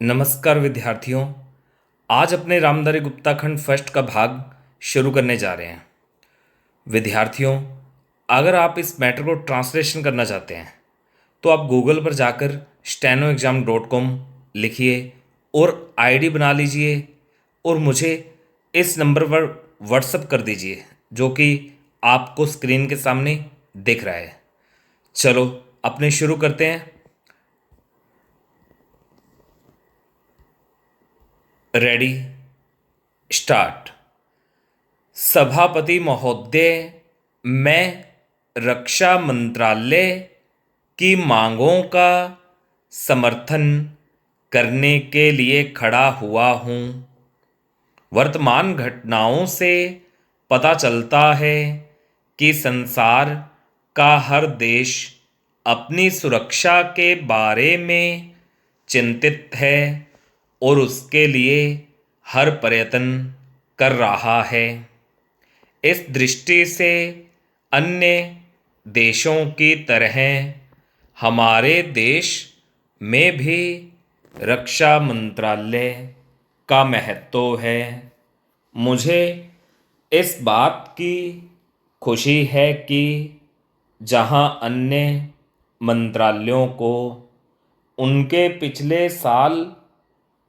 नमस्कार विद्यार्थियों। आज अपने रामधारी गुप्ता खंड फर्स्ट का भाग शुरू करने जा रहे हैं। विद्यार्थियों, अगर आप इस मैटर को ट्रांसलेशन करना चाहते हैं तो आप गूगल पर जाकर stenoexam.com लिखिए और आईडी बना लीजिए और मुझे इस नंबर पर व्हाट्सअप कर दीजिए जो कि आपको स्क्रीन के सामने दिख रहा है। चलो अपने शुरू करते हैं। Ready, start. सभापति महोदय, मैं रक्षा मंत्रालय की मांगों का समर्थन करने के लिए खड़ा हुआ हूँ। वर्तमान घटनाओं से पता चलता है कि संसार का हर देश अपनी सुरक्षा के बारे में चिंतित है और उसके लिए हर प्रयत्न कर रहा है। इस दृष्टि से अन्य देशों की तरह हमारे देश में भी रक्षा मंत्रालय का महत्व है। मुझे इस बात की खुशी है कि जहां अन्य मंत्रालयों को उनके पिछले साल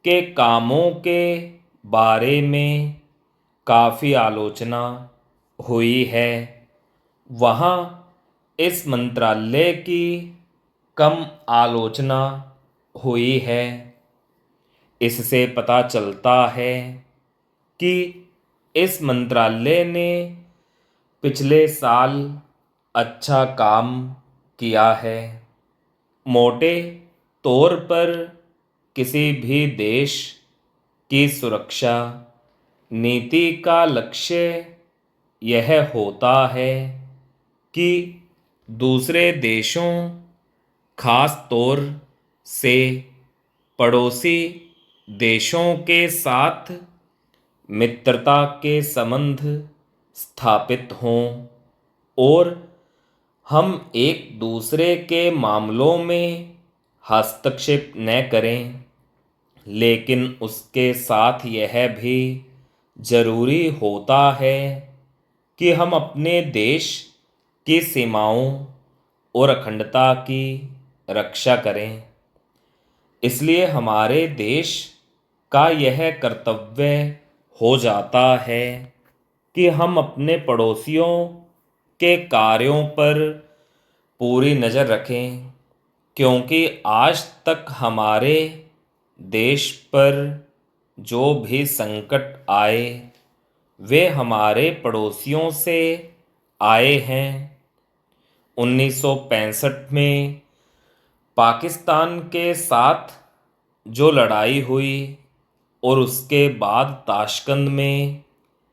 के कामों के बारे में काफ़ी आलोचना हुई है, वहाँ इस मंत्रालय की कम आलोचना हुई है। इससे पता चलता है कि इस मंत्रालय ने पिछले साल अच्छा काम किया है। मोटे तौर पर किसी भी देश की सुरक्षा नीति का लक्ष्य यह होता है कि दूसरे देशों, खास तौर से पड़ोसी देशों के साथ मित्रता के संबंध स्थापित हों और हम एक दूसरे के मामलों में हस्तक्षेप न करें। लेकिन उसके साथ यह भी जरूरी होता है कि हम अपने देश की सीमाओं और अखंडता की रक्षा करें। इसलिए हमारे देश का यह कर्तव्य हो जाता है कि हम अपने पड़ोसियों के कार्यों पर पूरी नज़र रखें, क्योंकि आज तक हमारे देश पर जो भी संकट आए वे हमारे पड़ोसियों से आए हैं। 1965 में पाकिस्तान के साथ जो लड़ाई हुई और उसके बाद ताशकंद में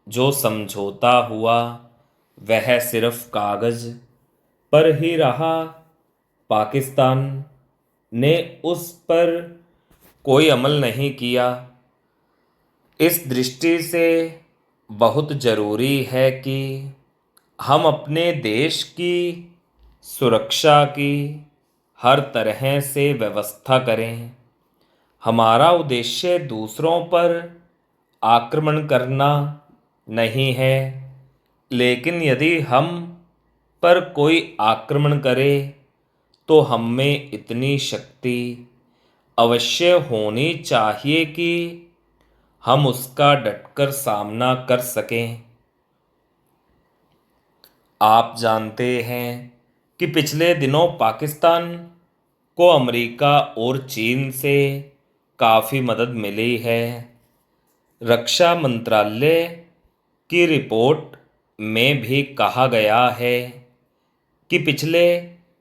जो समझौता हुआ वह सिर्फ कागज़ पर ही रहा। पाकिस्तान ने उस पर कोई अमल नहीं किया। इस दृष्टि से बहुत ज़रूरी है कि हम अपने देश की सुरक्षा की हर तरह से व्यवस्था करें। हमारा उद्देश्य दूसरों पर आक्रमण करना नहीं है, लेकिन यदि हम पर कोई आक्रमण करे तो हम में इतनी शक्ति अवश्य होनी चाहिए कि हम उसका डटकर सामना कर सकें। आप जानते हैं कि पिछले दिनों पाकिस्तान को अमेरिका और चीन से काफ़ी मदद मिली है। रक्षा मंत्रालय की रिपोर्ट में भी कहा गया है कि पिछले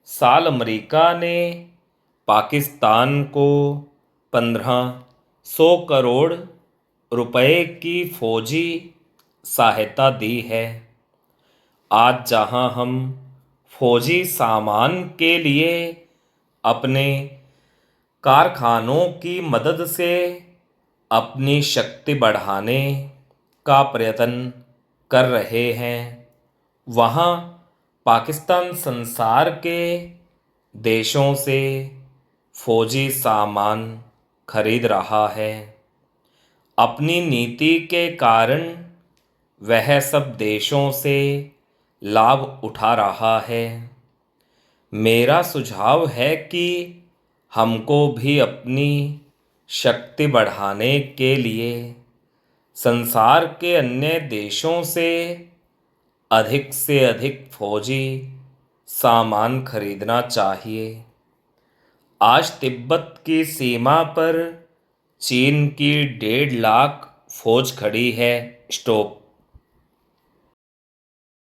साल अमेरिका ने पाकिस्तान को 1500 करोड़ रुपए की फौजी सहायता दी है। आज जहां हम फौजी सामान के लिए अपने कारखानों की मदद से अपनी शक्ति बढ़ाने का प्रयत्न कर रहे हैं, वहाँ पाकिस्तान संसार के देशों से फौजी सामान खरीद रहा है। अपनी नीति के कारण वह सब देशों से लाभ उठा रहा है। मेरा सुझाव है कि हमको भी अपनी शक्ति बढ़ाने के लिए संसार के अन्य देशों से अधिक फौजी सामान खरीदना चाहिए। आज तिब्बत की सीमा पर चीन की 1.5 लाख फौज खड़ी है। स्टॉप।